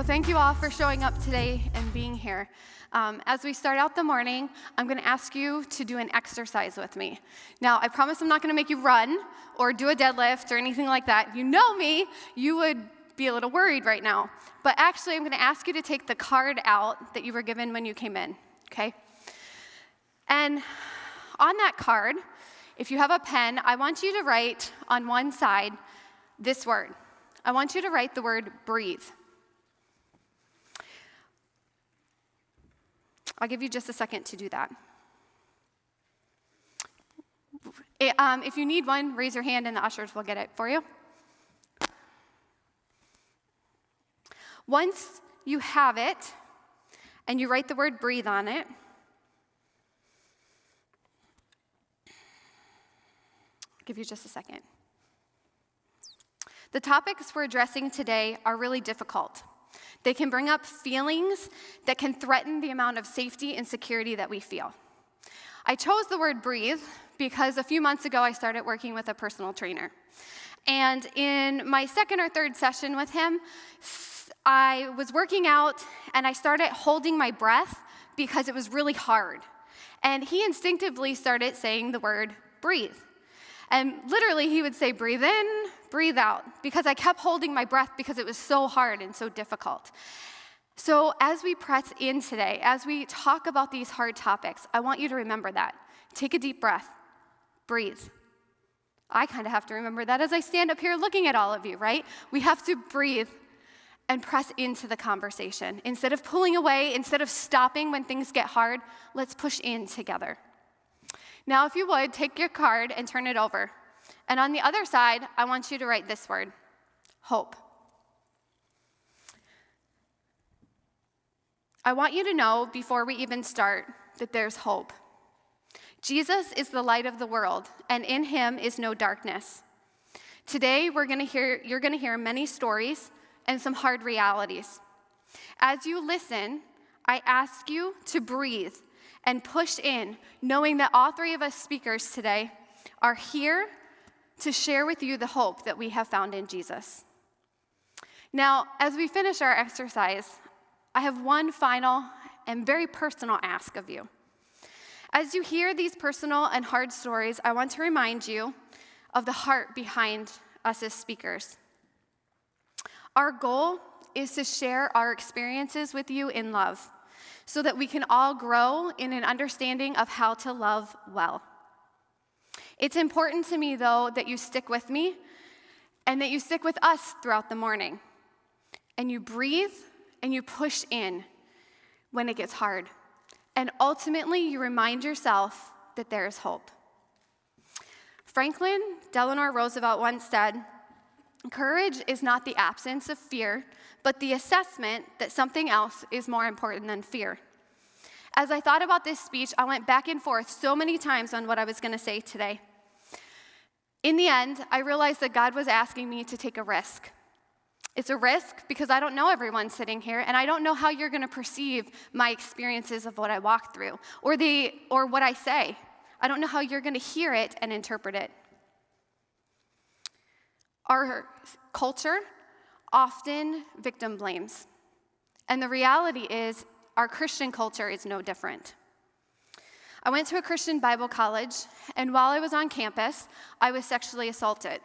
thank you all for showing up today and being here. As we start out the morning, I'm going to ask you to do an exercise with me. Now, I promise I'm not going to make you run or do a deadlift or anything like that. You know me, you would be a little worried right now. But actually, I'm going to ask you to take the card out that you were given when you came in, okay? And on that card, if you have a pen, I want you to write on one side this word. I want you to write the word breathe. I'll give you just a second to do that. If you need one, raise your hand and the ushers will get it for you. Once you have it, and you write the word breathe on it, I'll give you just a second. The topics we're addressing today are really difficult. They can bring up feelings that can threaten the amount of safety and security that we feel. I chose the word breathe because a few months ago I started working with a personal trainer. And in my second or third session with him, I was working out and I started holding my breath because it was really hard. And he instinctively started saying the word breathe. And literally he would say breathe in, breathe out, because I kept holding my breath because it was so hard and so difficult. So as we press in today, as we talk about these hard topics, I want you to remember that. Take a deep breath, breathe. I kind of have to remember that as I stand up here looking at all of you, right? We have to breathe and press into the conversation. Instead of pulling away, instead of stopping when things get hard, let's push in together. Now, if you would, take your card and turn it over. And on the other side, I want you to write this word, hope. I want you to know before we even start that there's hope. Jesus is the light of the world, and in him is no darkness. Today, you're going to hear many stories and some hard realities. As you listen, I ask you to breathe and push in, knowing that all three of us speakers today are here to share with you the hope that we have found in Jesus. Now, as we finish our exercise, I have one final and very personal ask of you. As you hear these personal and hard stories, I want to remind you of the heart behind us as speakers. Our goal is to share our experiences with you in love, so that we can all grow in an understanding of how to love well. It's important to me, though, that you stick with me and that you stick with us throughout the morning. And you breathe and you push in when it gets hard. And ultimately, you remind yourself that there is hope. Franklin Delano Roosevelt once said, "Courage is not the absence of fear, but the assessment that something else is more important than fear." As I thought about this speech, I went back and forth so many times on what I was going to say today. In the end, I realized that God was asking me to take a risk. It's a risk because I don't know everyone sitting here, and I don't know how you're going to perceive my experiences of what I walk through or what I say. I don't know how you're going to hear it and interpret it. Our culture often victim blames. And the reality is, our Christian culture is no different. I went to a Christian Bible college, and while I was on campus, I was sexually assaulted.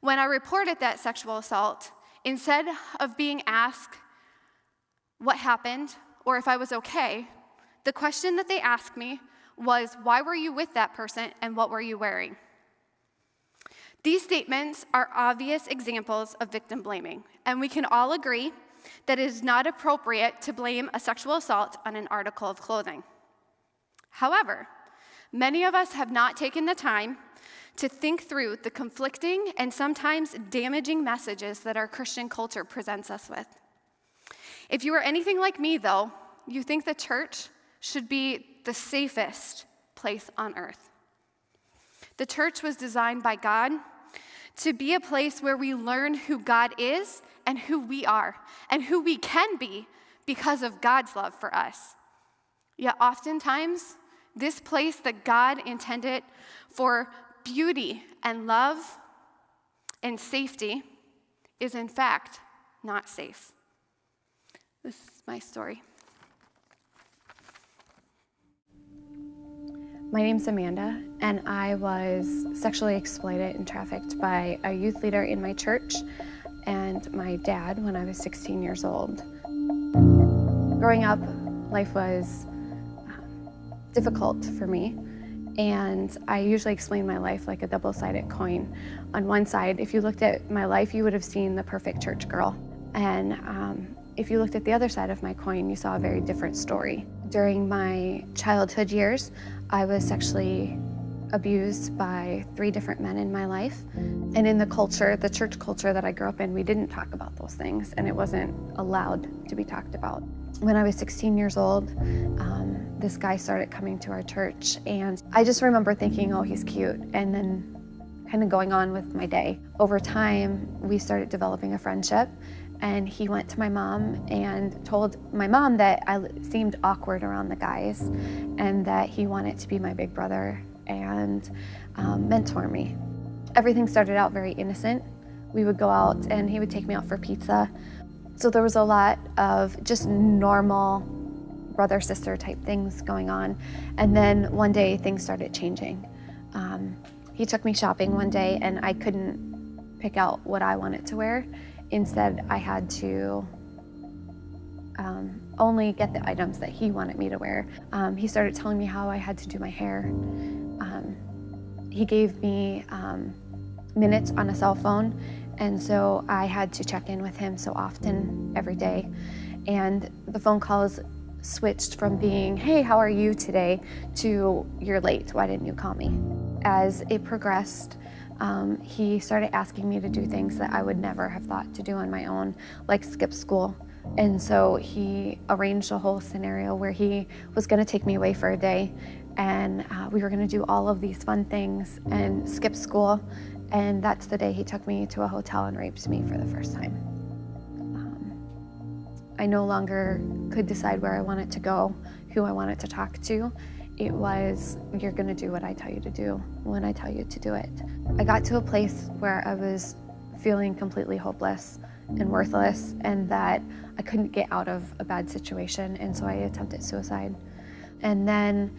When I reported that sexual assault, instead of being asked what happened or if I was okay, the question that they asked me was, why were you with that person and what were you wearing? These statements are obvious examples of victim blaming, and we can all agree that it is not appropriate to blame a sexual assault on an article of clothing. However, many of us have not taken the time to think through the conflicting and sometimes damaging messages that our Christian culture presents us with. If you are anything like me, though, you think the church should be the safest place on earth. The church was designed by God to be a place where we learn who God is and who we are and who we can be because of God's love for us. Yet oftentimes, this place that God intended for beauty and love and safety is in fact not safe. This is my story. My name's Amanda, and I was sexually exploited and trafficked by a youth leader in my church and my dad when I was 16 years old. Growing up, life was difficult for me, and I usually explain my life like a double-sided coin. On one side, if you looked at my life, you would have seen the perfect church girl. And if you looked at the other side of my coin, you saw a very different story. During my childhood years, I was sexually abused by 3 different men in my life. And in the culture, the church culture that I grew up in, we didn't talk about those things, and it wasn't allowed to be talked about. When I was 16 years old, this guy started coming to our church, and I just remember thinking, oh, he's cute, and then kind of going on with my day. Over time, we started developing a friendship, and he went to my mom and told my mom that I seemed awkward around the guys and that he wanted to be my big brother and mentor me. Everything started out very innocent. We would go out and he would take me out for pizza. So there was a lot of just normal brother-sister type things going on. And then one day things started changing. He took me shopping one day and I couldn't pick out what I wanted to wear. Instead, I had to only get the items that he wanted me to wear. He started telling me how I had to do my hair. He gave me minutes on a cell phone, and so I had to check in with him so often every day. And the phone calls switched from being, hey, how are you today, to you're late, why didn't you call me? As it progressed, he started asking me to do things that I would never have thought to do on my own, like skip school. And so he arranged a whole scenario where he was going to take me away for a day, and we were going to do all of these fun things and skip school. And that's the day he took me to a hotel and raped me for the first time. I no longer could decide where I wanted to go, who I wanted to talk to. It was, you're gonna do what I tell you to do when I tell you to do it. I got to a place where I was feeling completely hopeless and worthless, and that I couldn't get out of a bad situation, and so I attempted suicide. And then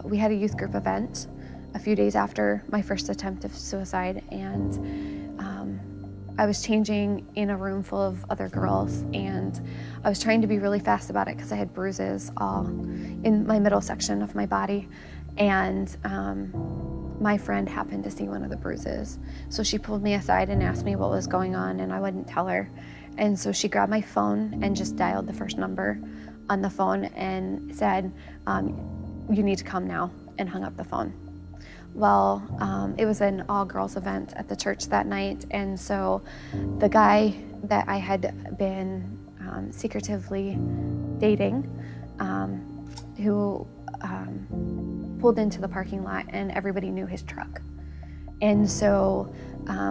we had a youth group event a few days after my first attempt of suicide, and I was changing in a room full of other girls, and I was trying to be really fast about it because I had bruises all in my middle section of my body, and my friend happened to see one of the bruises. So she pulled me aside and asked me what was going on, and I wouldn't tell her. And so she grabbed my phone and just dialed the first number on the phone and said, you need to come now, and hung up the phone. Well, it was an all-girls event at the church that night, and so the guy that I had been secretively dating, who pulled into the parking lot, and everybody knew his truck. And so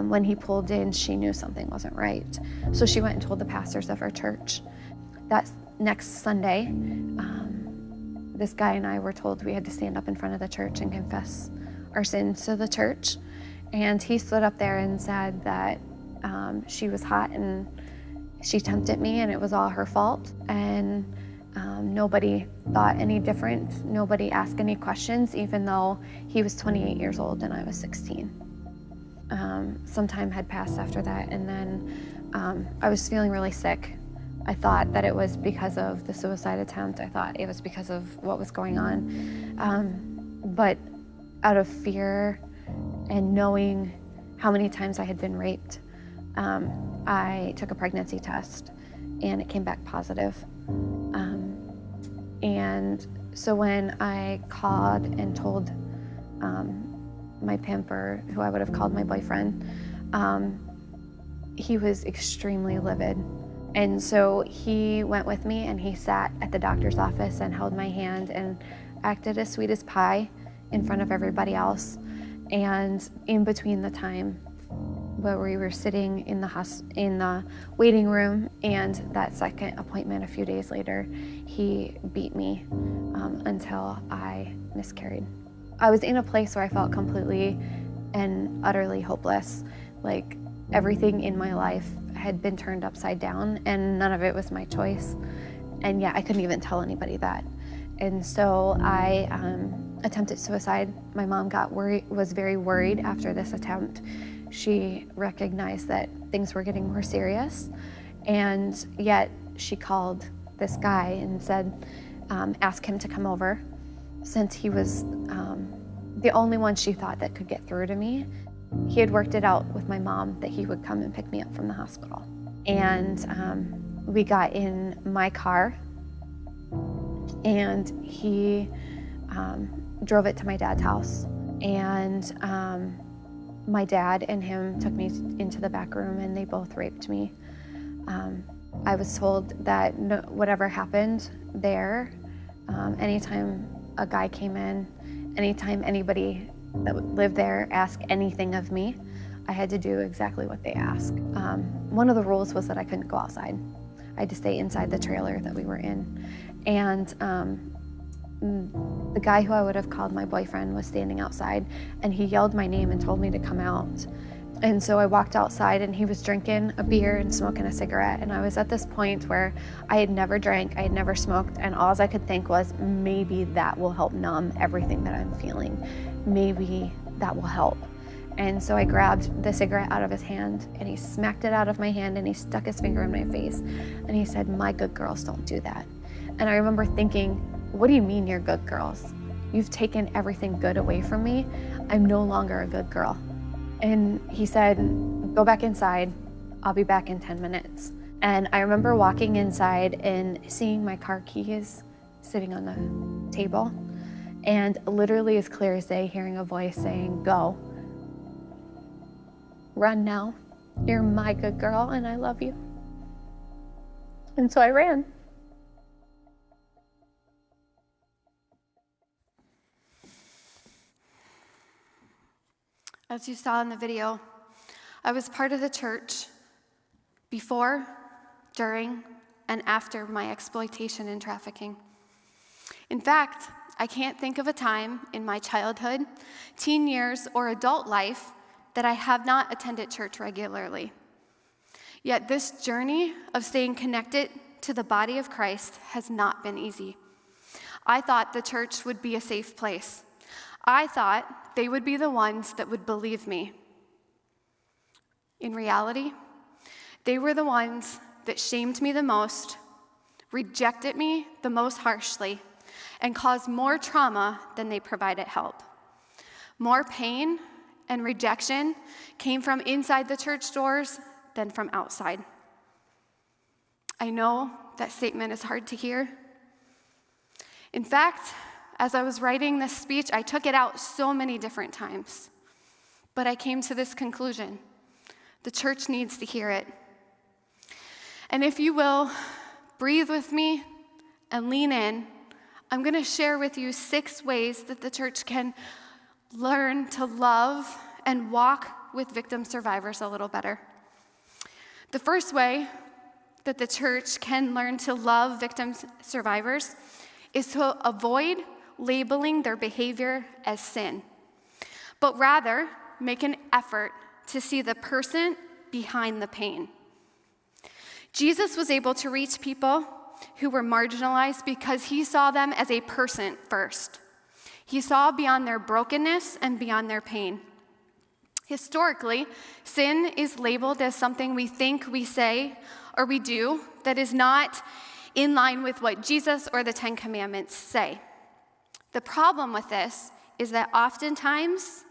when he pulled in, she knew something wasn't right. So she went and told the pastors of our church. That next Sunday, this guy and I were told we had to stand up in front of the church and confess our sins to the church. And he stood up there and said that she was hot and she tempted me and it was all her fault. And nobody thought any different. Nobody asked any questions, even though he was 28 years old and I was 16. Some time had passed after that, and then I was feeling really sick. I thought that it was because of the suicide attempt. I thought it was because of what was going on. But out of fear and knowing how many times I had been raped, I took a pregnancy test and it came back positive. And so when I called and told my pimp, or who I would have called my boyfriend, he was extremely livid. And so he went with me and he sat at the doctor's office and held my hand and acted as sweet as pie in front of everybody else. And in between the time where we were sitting in the waiting room and that second appointment a few days later, he beat me until I miscarried. I was in a place where I felt completely and utterly hopeless. Like everything in my life had been turned upside down, and none of it was my choice. And yet I couldn't even tell anybody that. And so I attempted suicide. My mom was very worried after this attempt. She recognized that things were getting more serious, and yet she called this guy and said, ask him to come over, since he was the only one she thought that could get through to me. He had worked it out with my mom that he would come and pick me up from the hospital. And we got in my car, and he drove it to my dad's house. And my dad and him took me into the back room, and they both raped me. I was told that whatever happened there, anytime a guy came in, anytime anybody that lived there asked anything of me, I had to do exactly what they asked. One of the rules was that I couldn't go outside. I had to stay inside the trailer that we were in. And the guy who I would have called my boyfriend was standing outside, and he yelled my name and told me to come out. And so I walked outside, and he was drinking a beer and smoking a cigarette. And I was at this point where I had never drank, I had never smoked, and all I could think was, maybe that will help numb everything that I'm feeling. Maybe that will help. And so I grabbed the cigarette out of his hand, and he smacked it out of my hand, and he stuck his finger in my face. And he said, "My good girls don't do that." And I remember thinking, what do you mean you're good girls? You've taken everything good away from me. I'm no longer a good girl. And he said, "Go back inside. I'll be back in 10 minutes. And I remember walking inside and seeing my car keys sitting on the table, and literally as clear as day, hearing a voice saying, "Go. Run now. You're my good girl, and I love you." And so I ran. As you saw in the video, I was part of the church before, during, and after my exploitation and trafficking. In fact, I can't think of a time in my childhood, teen years, or adult life that I have not attended church regularly. Yet this journey of staying connected to the body of Christ has not been easy. I thought the church would be a safe place. I thought they would be the ones that would believe me. In reality, they were the ones that shamed me the most, rejected me the most harshly, and caused more trauma than they provided help. More pain and rejection came from inside the church doors than from outside. I know that statement is hard to hear. In fact, as I was writing this speech, I took it out so many different times. But I came to this conclusion: the church needs to hear it. And if you will, breathe with me and lean in. I'm going to share with you 6 ways that the church can learn to love and walk with victim survivors a little better. The first way that the church can learn to love victim survivors is to avoid labeling their behavior as sin, but rather make an effort to see the person behind the pain. Jesus was able to reach people who were marginalized because he saw them as a person first. He saw beyond their brokenness and beyond their pain. Historically, sin is labeled as something we think, we say, or we do that is not in line with what Jesus or the 10 Commandments say. The problem with this is that oftentimes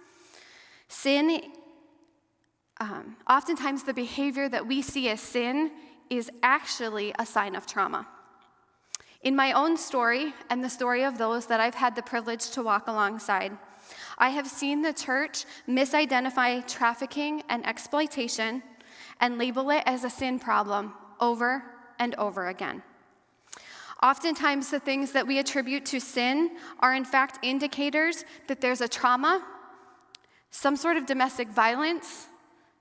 the behavior that we see as sin is actually a sign of trauma. In my own story and the story of those that I've had the privilege to walk alongside, I have seen the church misidentify trafficking and exploitation and label it as a sin problem over and over again. Oftentimes, the things that we attribute to sin are in fact indicators that there's a trauma, some sort of domestic violence,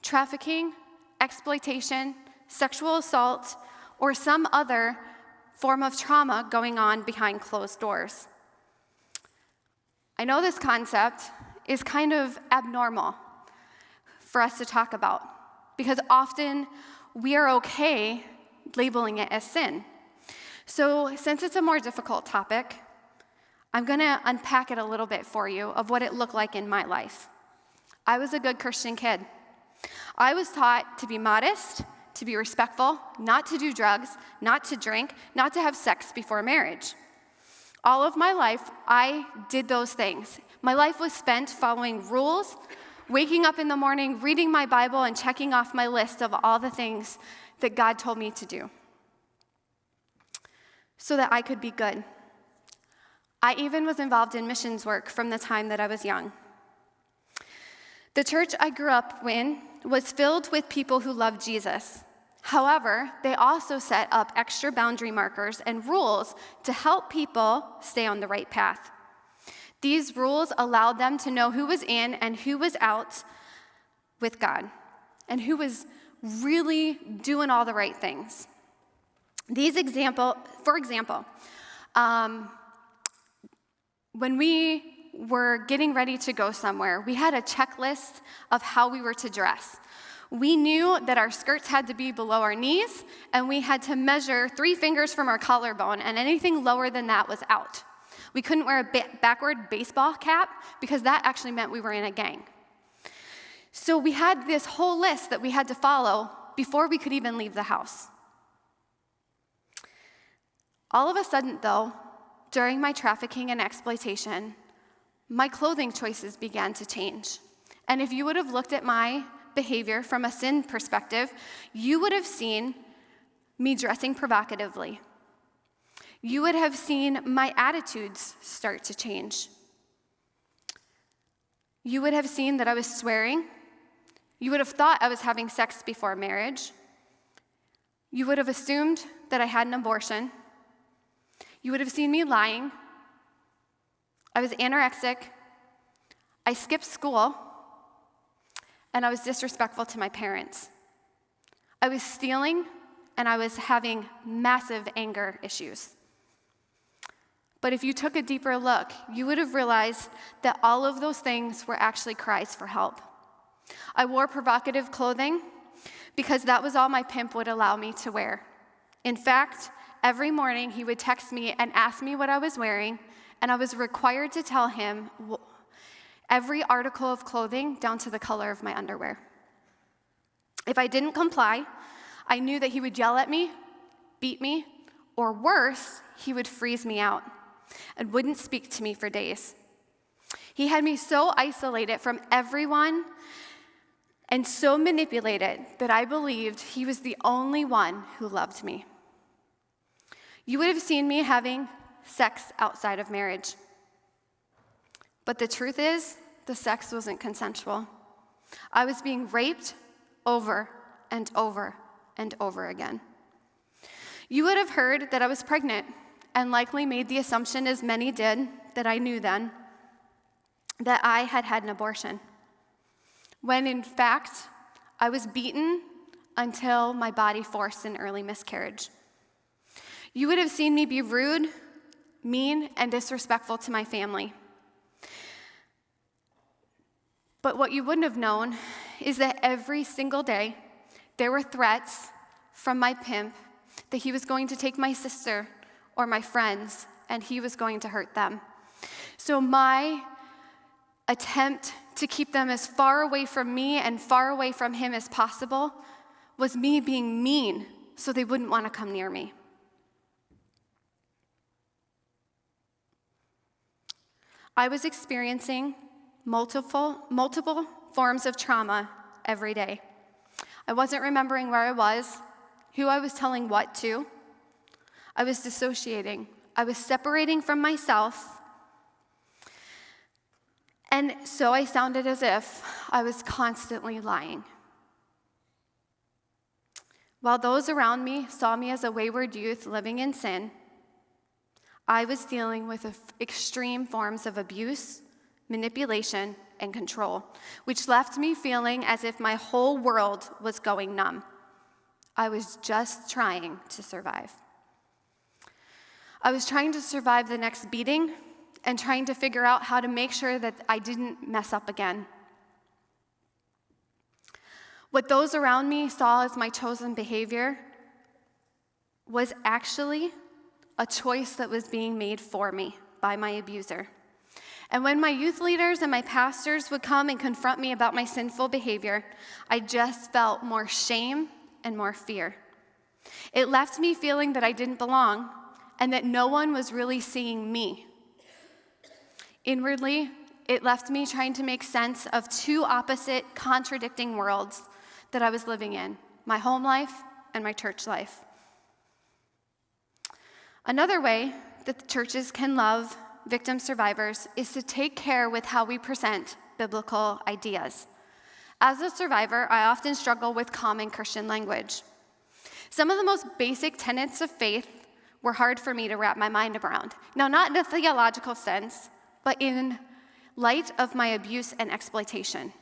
trafficking, exploitation, sexual assault, or some other form of trauma going on behind closed doors. I know this concept is kind of abnormal for us to talk about, because often we are okay labeling it as sin. So since it's a more difficult topic, I'm going to unpack it a little bit for you of what it looked like in my life. I was a good Christian kid. I was taught to be modest, to be respectful, not to do drugs, not to drink, not to have sex before marriage. All of my life, I did those things. My life was spent following rules, waking up in the morning, reading my Bible, and checking off my list of all the things that God told me to do so that I could be good. I even was involved in missions work from the time that I was young. The church I grew up in was filled with people who loved Jesus. However, they also set up extra boundary markers and rules to help people stay on the right path. These rules allowed them to know who was in and who was out with God, and who was really doing all the right things. For example, when we were getting ready to go somewhere, we had a checklist of how we were to dress. We knew that our skirts had to be below our knees, and we had to measure 3 fingers from our collarbone, and anything lower than that was out. We couldn't wear a backward baseball cap because that actually meant we were in a gang. So we had this whole list that we had to follow before we could even leave the house. All of a sudden, though, during my trafficking and exploitation, my clothing choices began to change. And if you would have looked at my behavior from a sin perspective, you would have seen me dressing provocatively. You would have seen my attitudes start to change. You would have seen that I was swearing. You would have thought I was having sex before marriage. You would have assumed that I had an abortion. You would have seen me lying. I was anorexic. I skipped school. And I was disrespectful to my parents. I was stealing, and I was having massive anger issues. But if you took a deeper look, you would have realized that all of those things were actually cries for help. I wore provocative clothing because that was all my pimp would allow me to wear. In fact, every morning he would text me and ask me what I was wearing, and I was required to tell him every article of clothing down to the color of my underwear. If I didn't comply, I knew that he would yell at me, beat me, or worse, he would freeze me out and wouldn't speak to me for days. He had me so isolated from everyone and so manipulated that I believed he was the only one who loved me. You would have seen me having sex outside of marriage. But the truth is, the sex wasn't consensual. I was being raped over and over and over again. You would have heard that I was pregnant and likely made the assumption, as many did, that I knew then, that I had had an abortion. When in fact, I was beaten until my body forced an early miscarriage. You would have seen me be rude, mean, and disrespectful to my family. But what you wouldn't have known is that every single day, there were threats from my pimp that he was going to take my sister or my friends, and he was going to hurt them. So my attempt to keep them as far away from me and far away from him as possible was me being mean so they wouldn't want to come near me. I was experiencing multiple forms of trauma every day. I wasn't remembering where I was, who I was telling what to. I was dissociating. I was separating from myself. And so I sounded as if I was constantly lying. While those around me saw me as a wayward youth living in sin, I was dealing with extreme forms of abuse, manipulation, and control, which left me feeling as if my whole world was going numb. I was just trying to survive. I was trying to survive the next beating and trying to figure out how to make sure that I didn't mess up again. What those around me saw as my chosen behavior was actually a choice that was being made for me by my abuser. And when my youth leaders and my pastors would come and confront me about my sinful behavior, I just felt more shame and more fear. It left me feeling that I didn't belong and that no one was really seeing me. Inwardly, it left me trying to make sense of two opposite, contradicting worlds that I was living in, my home life and my church life. Another way that the churches can love victim survivors is to take care with how we present biblical ideas. As a survivor, I often struggle with common Christian language. Some of the most basic tenets of faith were hard for me to wrap my mind around. Now, not in a theological sense, but in light of my abuse and exploitation.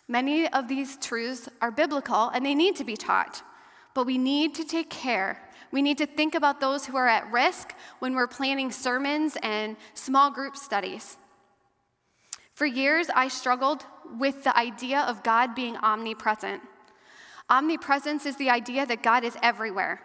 Many of these truths are biblical and they need to be taught, but we need to take care. We need to think about those who are at risk when we're planning sermons and small group studies. For years, I struggled with the idea of God being omnipresent. Omnipresence is the idea that God is everywhere.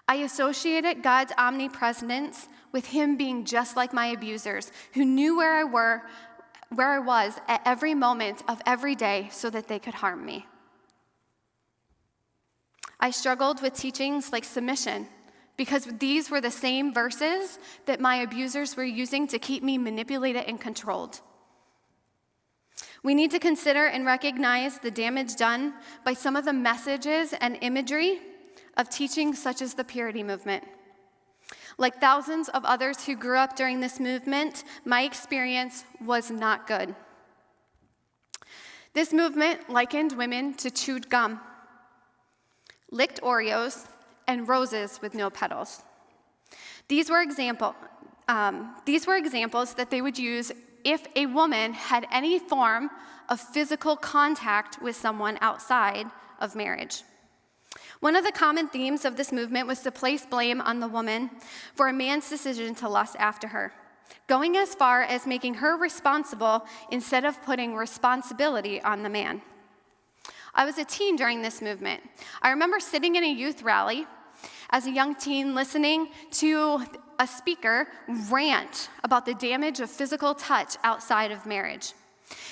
I associated God's omnipresence with him being just like my abusers, who knew where I was at every moment of every day so that they could harm me. I struggled with teachings like submission because these were the same verses that my abusers were using to keep me manipulated and controlled. We need to consider and recognize the damage done by some of the messages and imagery of teachings such as the purity movement. Like thousands of others who grew up during this movement, my experience was not good. This movement likened women to chewed gum, licked Oreos, and roses with no petals. These were examples that they would use if a woman had any form of physical contact with someone outside of marriage. One of the common themes of this movement was to place blame on the woman for a man's decision to lust after her, going as far as making her responsible instead of putting responsibility on the man. I was a teen during this movement. I remember sitting in a youth rally as a young teen listening to a speaker rant about the damage of physical touch outside of marriage.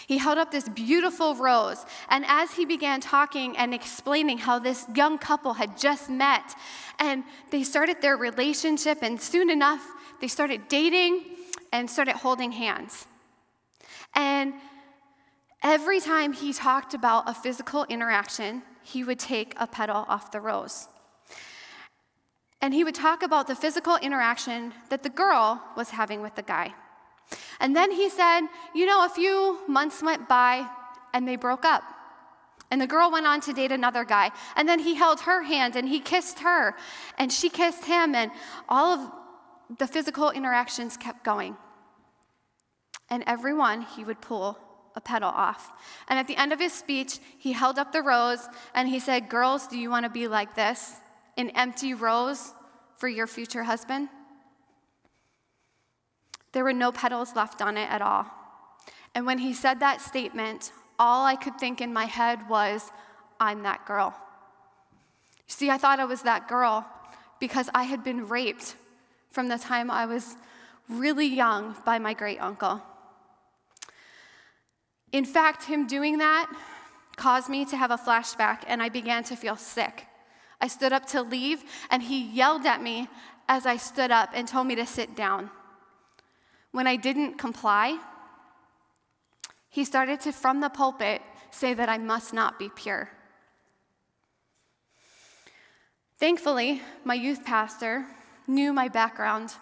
He held up this beautiful rose, and as he began talking and explaining how this young couple had just met, and they started their relationship, and soon enough, they started dating and started holding hands. And every time he talked about a physical interaction, he would take a petal off the rose. And he would talk about the physical interaction that the girl was having with the guy. And then he said, a few months went by and they broke up. And the girl went on to date another guy. And then he held her hand and he kissed her and she kissed him, and all of the physical interactions kept going. And everyone he would pull a petal off. And at the end of his speech, he held up the rose and he said, "Girls, do you want to be like this? An empty rose for your future husband?" There were no petals left on it at all. And when he said that statement, all I could think in my head was, I'm that girl. See, I thought I was that girl because I had been raped from the time I was really young by my great uncle. In fact, him doing that caused me to have a flashback, and I began to feel sick. I stood up to leave, and he yelled at me as I stood up and told me to sit down. When I didn't comply, he started to, from the pulpit, say that I must not be pure. Thankfully, my youth pastor knew my background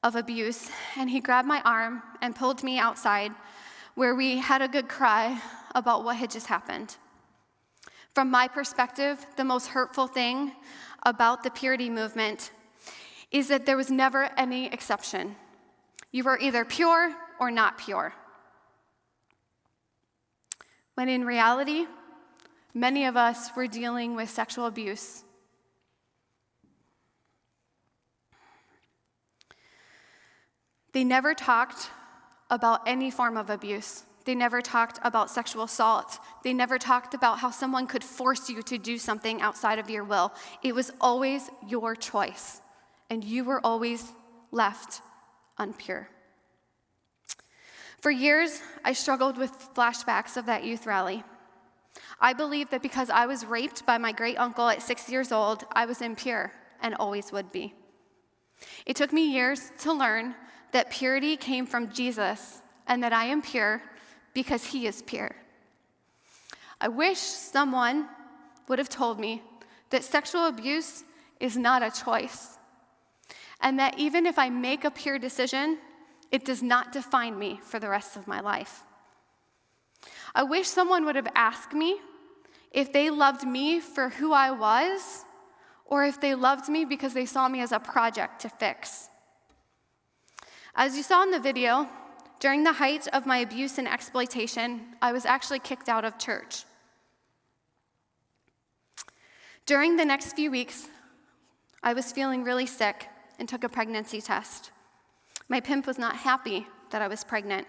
of abuse, and he grabbed my arm and pulled me outside, where we had a good cry about what had just happened. From my perspective, the most hurtful thing about the purity movement is that there was never any exception. You were either pure or not pure. When in reality, many of us were dealing with sexual abuse. They never talked about any form of abuse. They never talked about sexual assault. They never talked about how someone could force you to do something outside of your will. It was always your choice, and you were always left unpure. For years, I struggled with flashbacks of that youth rally. I believed that because I was raped by my great uncle at 6 years old, I was impure and always would be. It took me years to learn that purity came from Jesus and that I am pure because he is pure. I wish someone would have told me that sexual abuse is not a choice, and that even if I make a pure decision, it does not define me for the rest of my life. I wish someone would have asked me if they loved me for who I was, or if they loved me because they saw me as a project to fix. As you saw in the video, during the height of my abuse and exploitation, I was actually kicked out of church. During the next few weeks, I was feeling really sick and took a pregnancy test. My pimp was not happy that I was pregnant.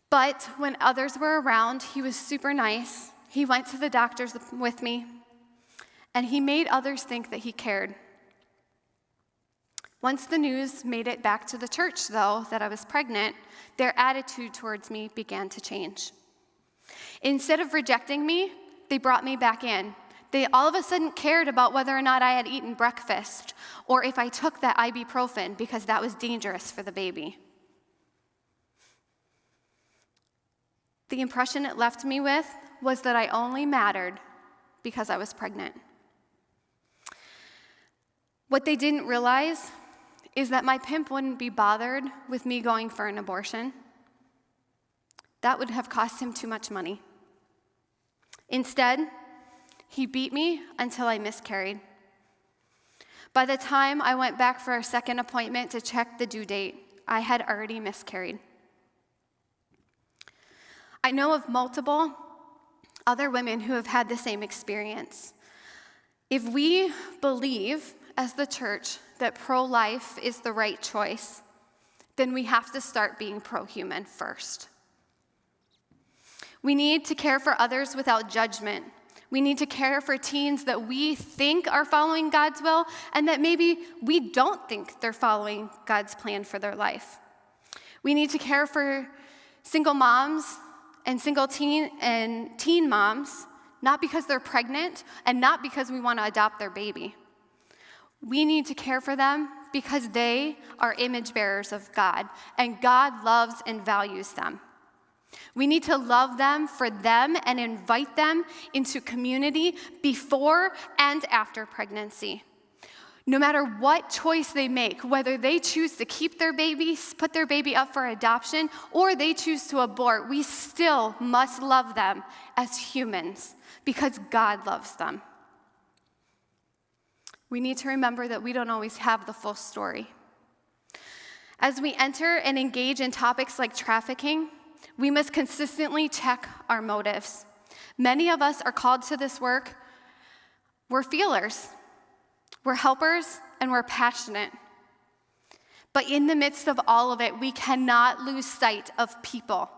But when others were around, he was super nice. He went to the doctors with me, and he made others think that he cared. Once the news made it back to the church, though, that I was pregnant, their attitude towards me began to change. Instead of rejecting me, they brought me back in. They all of a sudden cared about whether or not I had eaten breakfast or if I took that ibuprofen because that was dangerous for the baby. The impression it left me with was that I only mattered because I was pregnant. What they didn't realize is that my pimp wouldn't be bothered with me going for an abortion. That would have cost him too much money. Instead, he beat me until I miscarried. By the time I went back for a second appointment to check the due date, I had already miscarried. I know of multiple other women who have had the same experience. If we believe as the church that pro-life is the right choice, then we have to start being pro-human first. We need to care for others without judgment. We need to care for teens that we think are following God's will and that maybe we don't think they're following God's plan for their life. We need to care for single moms and single teen moms, not because they're pregnant and not because we want to adopt their baby. We need to care for them because they are image bearers of God, and God loves and values them. We need to love them for them and invite them into community before and after pregnancy. No matter what choice they make, whether they choose to keep their baby, put their baby up for adoption, or they choose to abort, we still must love them as humans because God loves them. We need to remember that we don't always have the full story. As we enter and engage in topics like trafficking, we must consistently check our motives. Many of us are called to this work. We're feelers, we're helpers, and we're passionate. But in the midst of all of it, we cannot lose sight of people.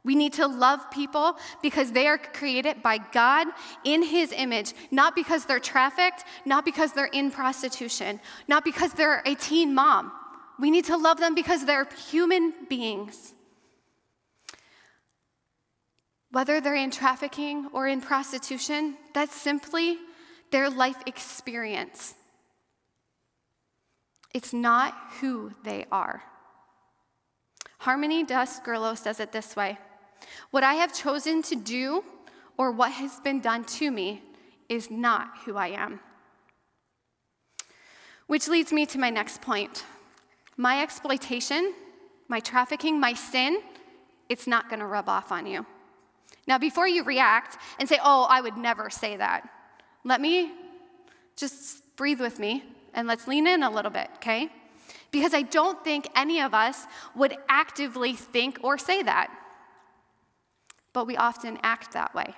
We need to love people because they are created by God in his image, not because they're trafficked, not because they're in prostitution, not because they're a teen mom. We need to love them because they're human beings. Whether they're in trafficking or in prostitution, that's simply their life experience. It's not who they are. Harmony Dusk-Gurlo says it this way: what I have chosen to do or what has been done to me is not who I am. Which leads me to my next point. My exploitation, my trafficking, my sin, it's not going to rub off on you. Now, before you react and say, oh, I would never say that, let me just breathe with me and let's lean in a little bit, okay? Because I don't think any of us would actively think or say that, but we often act that way.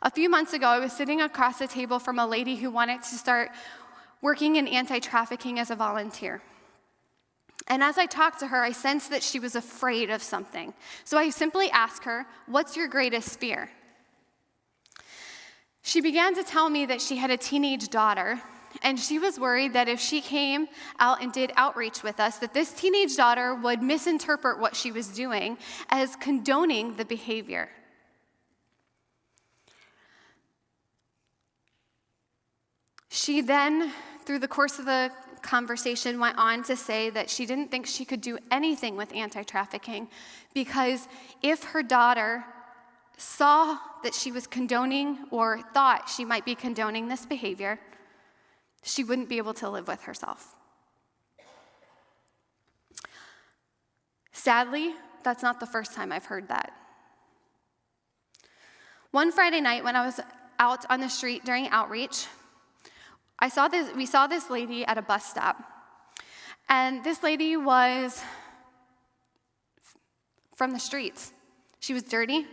A few months ago, I was sitting across the table from a lady who wanted to start working in anti-trafficking as a volunteer. And as I talked to her, I sensed that she was afraid of something. So I simply asked her, "What's your greatest fear?" She began to tell me that she had a teenage daughter, and she was worried that if she came out and did outreach with us, that this teenage daughter would misinterpret what she was doing as condoning the behavior. She then, through the course of the conversation, went on to say that she didn't think she could do anything with anti-trafficking because if her daughter saw that she was condoning or thought she might be condoning this behavior, she wouldn't be able to live with herself. Sadly, that's not the first time I've heard that. One Friday night when I was out on the street during outreach, we saw this lady at a bus stop. And this lady was from the streets. She was dirty,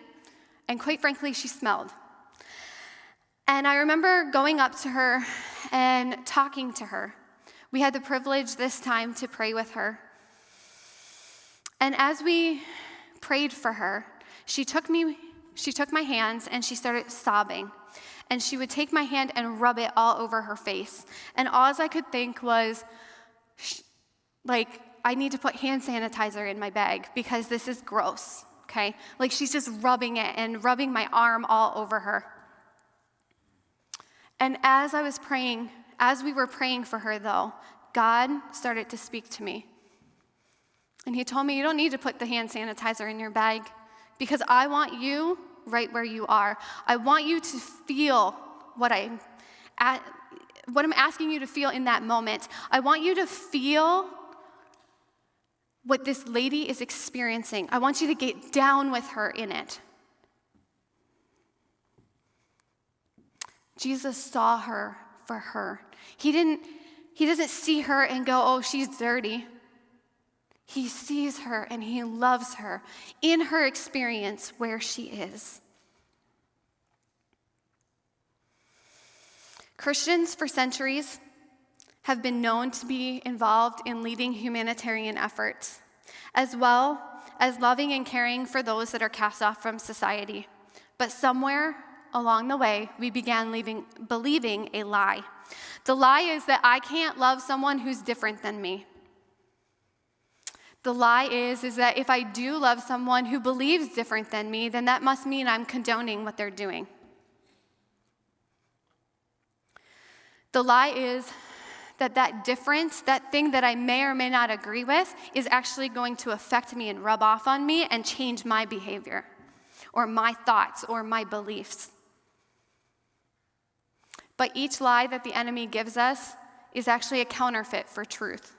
and quite frankly, she smelled. And I remember going up to her and talking to her. We had the privilege this time to pray with her. And as we prayed for her, she took my hands and she started sobbing. And she would take my hand and rub it all over her face. And all I could think was, I need to put hand sanitizer in my bag because this is gross, okay? She's just rubbing it and rubbing my arm all over her. And as we were praying for her, though, God started to speak to me. And he told me, "You don't need to put the hand sanitizer in your bag because I want you right where you are. I want you to feel what I'm asking you to feel in that moment. I want you to feel what this lady is experiencing. I want you to get down with her in it." Jesus saw her for her. He doesn't see her and go, "Oh, she's dirty." He sees her and he loves her in her experience where she is. Christians for centuries have been known to be involved in leading humanitarian efforts, as well as loving and caring for those that are cast off from society. But somewhere along the way, we began believing a lie. The lie is that I can't love someone who's different than me. The lie is that if I do love someone who believes different than me, then that must mean I'm condoning what they're doing. The lie is that difference, that thing that I may or may not agree with, is actually going to affect me and rub off on me and change my behavior or my thoughts or my beliefs. But each lie that the enemy gives us is actually a counterfeit for truth.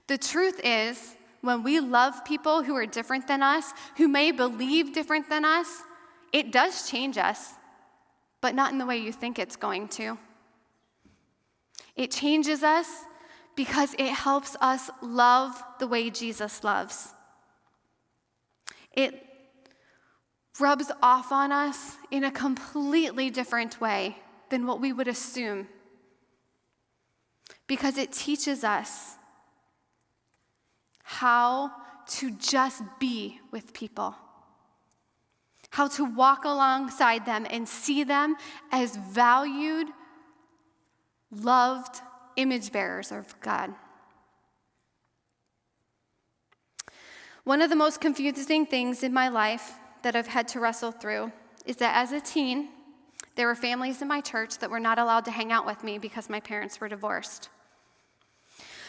The truth is, when we love people who are different than us, who may believe different than us, it does change us, but not in the way you think it's going to. It changes us because it helps us love the way Jesus loves. It rubs off on us in a completely different way than what we would assume, because it teaches us how to just be with people, how to walk alongside them and see them as valued, loved image bearers of God. One of the most confusing things in my life that I've had to wrestle through is that as a teen, there were families in my church that were not allowed to hang out with me because my parents were divorced.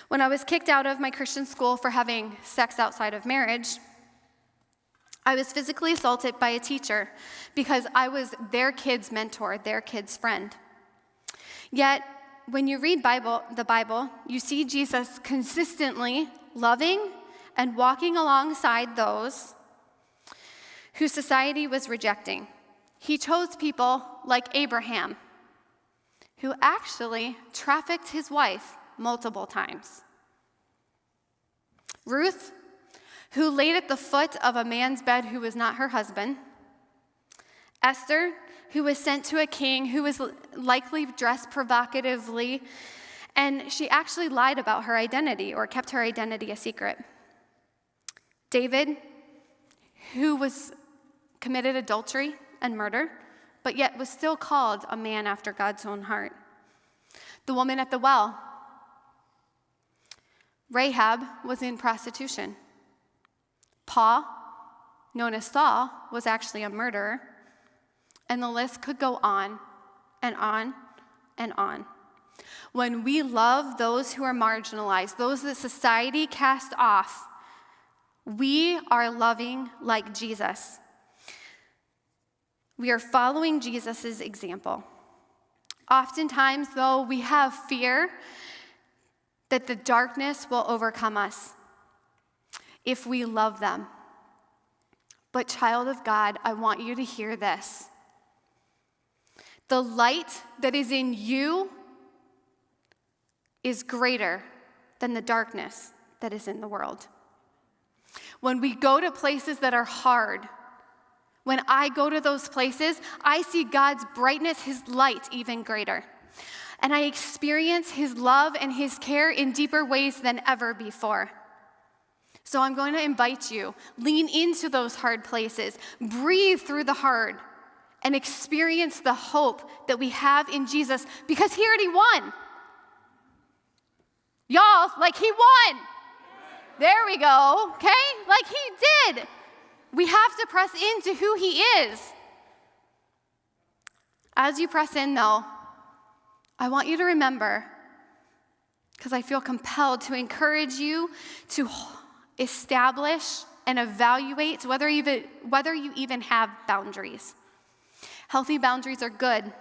When I was kicked out of my Christian school for having sex outside of marriage, I was physically assaulted by a teacher because I was their kid's mentor, their kid's friend. Yet, when you read the Bible, you see Jesus consistently loving and walking alongside those who society was rejecting. He chose people like Abraham, who actually trafficked his wife multiple times. Ruth, who laid at the foot of a man's bed who was not her husband. Esther, who was sent to a king who was likely dressed provocatively And she actually lied about her identity or kept her identity a secret. David, who was committed adultery and murder, but yet was still called a man after God's own heart. The woman at the well, Rahab, was in prostitution. Paul, known as Saul, was actually a murderer. And the list could go on and on and on. When we love those who are marginalized, those that society cast off, we are loving like Jesus. We are following Jesus' example. Oftentimes, though, we have fear that the darkness will overcome us if we love them. But child of God, I want you to hear this. The light that is in you is greater than the darkness that is in the world. When we go to places that are hard, when I go to those places, I see God's brightness, his light, even greater. And I experience his love and his care in deeper ways than ever before. So I'm going to invite you, lean into those hard places, breathe through the hard, and experience the hope that we have in Jesus, because he already won. Y'all, like he won. There we go, okay? Like he did. We have to press into who he is. As you press in, though, I want you to remember, because I feel compelled to encourage you to establish and evaluate whether you even have boundaries. Healthy boundaries are good.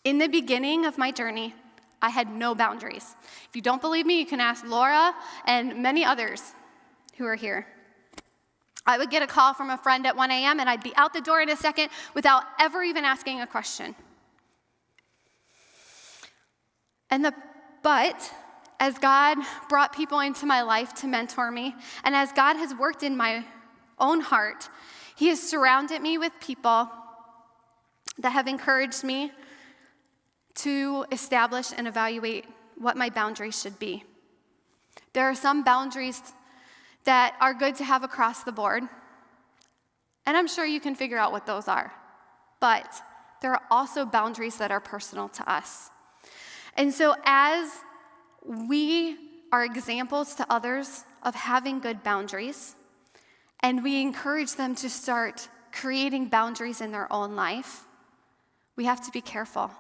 In the beginning of my journey, I had no boundaries. If you don't believe me, you can ask Laura and many others who are here. I would get a call from a friend at 1 a.m. and I'd be out the door in a second without ever even asking a question. But as God brought people into my life to mentor me, and as God has worked in my own heart, he has surrounded me with people that have encouraged me to establish and evaluate what my boundaries should be. There are some boundaries that are good to have across the board, and I'm sure you can figure out what those are. But there are also boundaries that are personal to us. And so as we are examples to others of having good boundaries, and we encourage them to start creating boundaries in their own life, we have to be careful.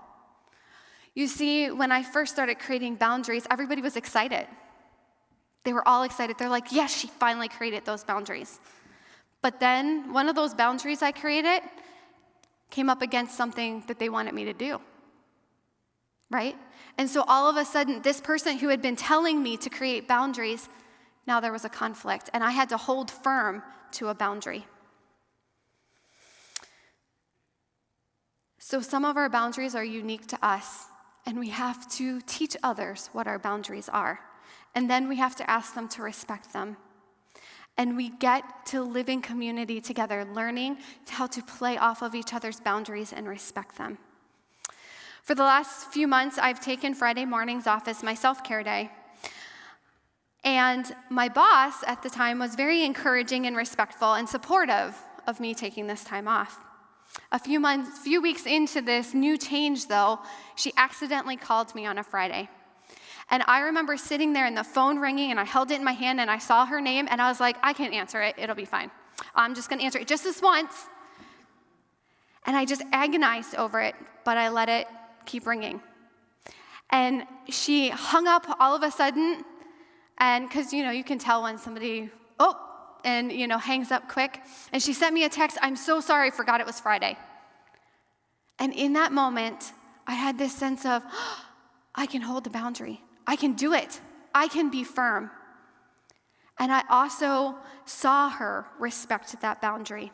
You see, when I first started creating boundaries, everybody was excited. They were all excited. They're like, yes, she finally created those boundaries. But then one of those boundaries I created came up against something that they wanted me to do, right? And so all of a sudden, this person who had been telling me to create boundaries, now there was a conflict, and I had to hold firm to a boundary. So some of our boundaries are unique to us, and we have to teach others what our boundaries are. And then we have to ask them to respect them. And we get to live in community together, learning how to play off of each other's boundaries and respect them. For the last few months, I've taken Friday mornings off as my self-care day. And my boss at the time was very encouraging and respectful and supportive of me taking this time off. A few weeks into this new change, though, she accidentally called me on a Friday. And I remember sitting there and the phone ringing, and I held it in my hand, and I saw her name, and I was like, I can't answer it. It'll be fine. I'm just going to answer it just this once. And I just agonized over it, but I let it keep ringing. And she hung up all of a sudden, and because, you can tell when somebody, hangs up quick. And she sent me a text, I'm so sorry, I forgot it was Friday. And in that moment, I had this sense of, I can hold the boundary. I can do it. I can be firm. And I also saw her respect that boundary.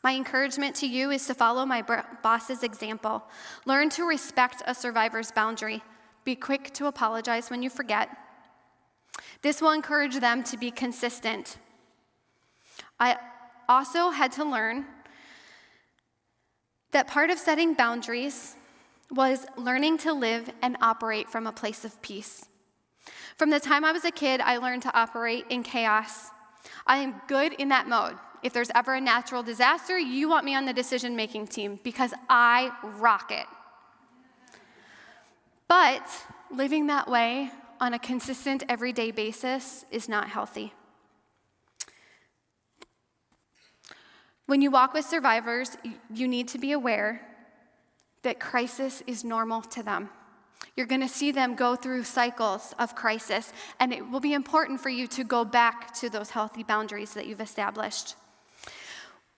My encouragement to you is to follow my boss's example. Learn to respect a survivor's boundary. Be quick to apologize when you forget. This will encourage them to be consistent. I also had to learn that part of setting boundaries was learning to live and operate from a place of peace. From the time I was a kid, I learned to operate in chaos. I am good in that mode. If there's ever a natural disaster, you want me on the decision-making team because I rock it. But living that way on a consistent, everyday basis is not healthy. When you walk with survivors, you need to be aware that crisis is normal to them. You're going to see them go through cycles of crisis, and it will be important for you to go back to those healthy boundaries that you've established.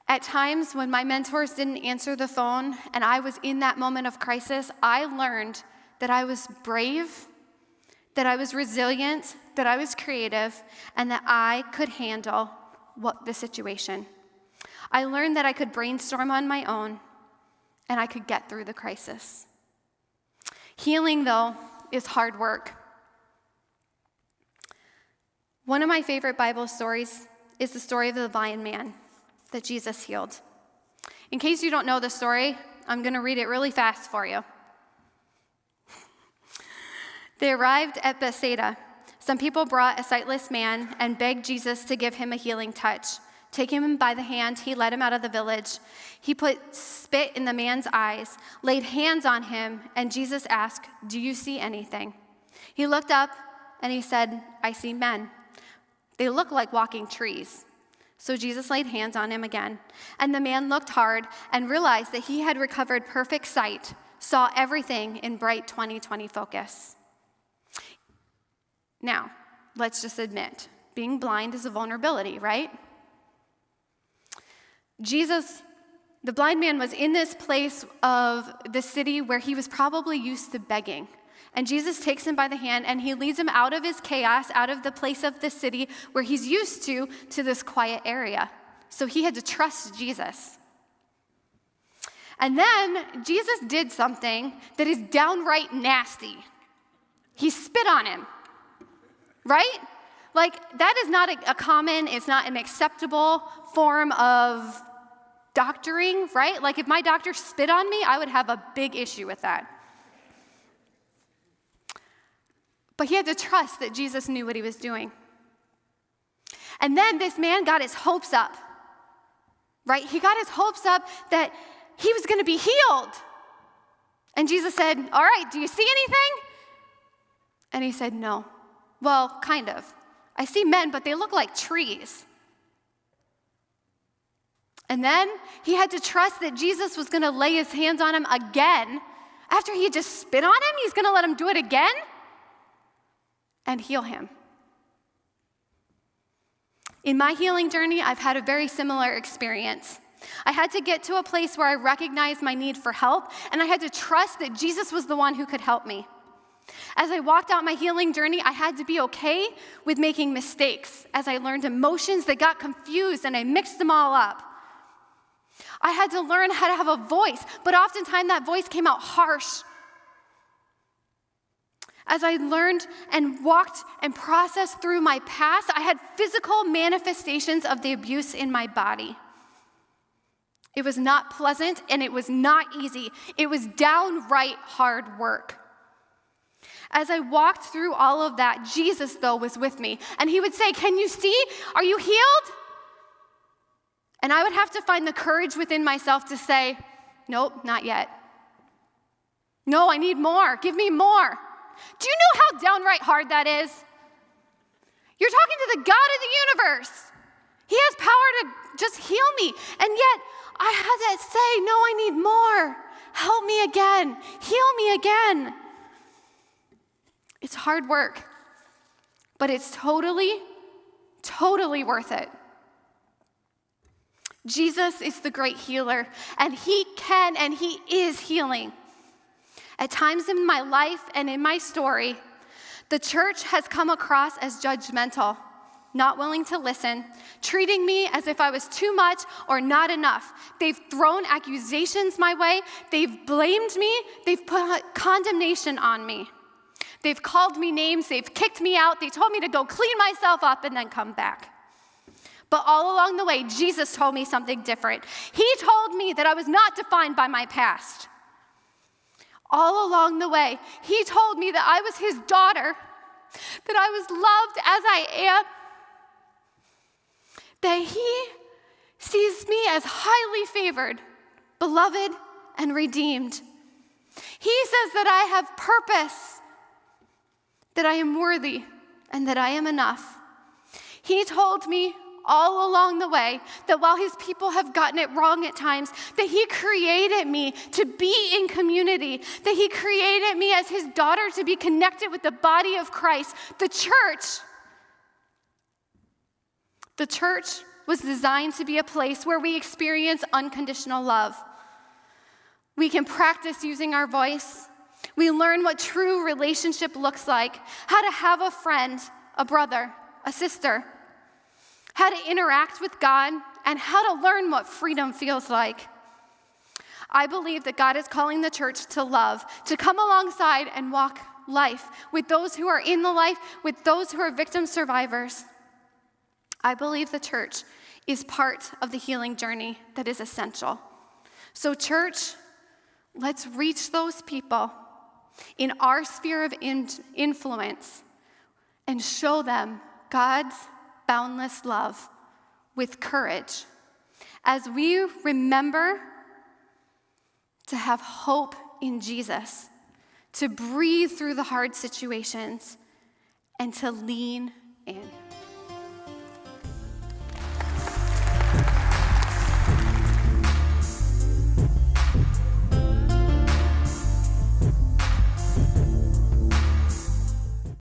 At times when my mentors didn't answer the phone and I was in that moment of crisis, I learned that I was brave, that I was resilient, that I was creative, and that I could handle the situation. I learned that I could brainstorm on my own and I could get through the crisis. Healing, though, is hard work. One of my favorite Bible stories is the story of the blind man that Jesus healed. In case you don't know the story, I'm going to read it really fast for you. They arrived at Bethsaida. Some people brought a sightless man and begged Jesus to give him a healing touch. Taking him by the hand, he led him out of the village. He put spit in the man's eyes, laid hands on him, and Jesus asked, "Do you see anything?" He looked up and he said, "I see men. They look like walking trees." So Jesus laid hands on him again, and the man looked hard and realized that he had recovered perfect sight, saw everything in bright 20/20 focus. Now, let's just admit, being blind is a vulnerability, right? Jesus, the blind man, was in this place of the city where he was probably used to begging. And Jesus takes him by the hand and he leads him out of his chaos, out of the place of the city where he's used to this quiet area. So he had to trust Jesus. And then Jesus did something that is downright nasty. He spit on him, right? Like, that is not a common, it's not an acceptable form of doctoring, right? Like, if my doctor spit on me, I would have a big issue with that. But he had to trust that Jesus knew what he was doing. And then this man got his hopes up, right? He got his hopes up that he was going to be healed. And Jesus said, "All right, do you see anything?" And he said, "No." "Well, kind of. I see men, but they look like trees." And then he had to trust that Jesus was going to lay his hands on him again. After he had just spit on him, he's going to let him do it again and heal him. In my healing journey, I've had a very similar experience. I had to get to a place where I recognized my need for help, and I had to trust that Jesus was the one who could help me. As I walked out my healing journey, I had to be okay with making mistakes as I learned emotions that got confused and I mixed them all up. I had to learn how to have a voice, but oftentimes that voice came out harsh. As I learned and walked and processed through my past, I had physical manifestations of the abuse in my body. It was not pleasant and it was not easy. It was downright hard work. As I walked through all of that, Jesus, though, was with me. And he would say, "Can you see? Are you healed?" And I would have to find the courage within myself to say, "Nope, not yet. No, I need more. Give me more." Do you know how downright hard that is? You're talking to the God of the universe. He has power to just heal me. And yet, I had to say, "No, I need more. Help me again. Heal me again." It's hard work, but it's totally, totally worth it. Jesus is the great healer, and he can and he is healing. At times in my life and in my story, the church has come across as judgmental, not willing to listen, treating me as if I was too much or not enough. They've thrown accusations my way. They've blamed me. They've put condemnation on me. They've called me names. They've kicked me out. They told me to go clean myself up and then come back. But all along the way, Jesus told me something different. He told me that I was not defined by my past. All along the way, he told me that I was his daughter, that I was loved as I am, that he sees me as highly favored, beloved, and redeemed. He says that I have purpose, that I am worthy, and that I am enough. He told me all along the way that while his people have gotten it wrong at times, that he created me to be in community, that he created me as his daughter to be connected with the body of Christ, the church. The church was designed to be a place where we experience unconditional love. We can practice using our voice. We learn what true relationship looks like, how to have a friend, a brother, a sister, how to interact with God, and how to learn what freedom feels like. I believe that God is calling the church to love, to come alongside and walk life with those who are in the life, with those who are victim survivors. I believe the church is part of the healing journey that is essential. So church, let's reach those people in our sphere of influence and show them God's boundless love with courage as we remember to have hope in Jesus, to breathe through the hard situations, and to lean in.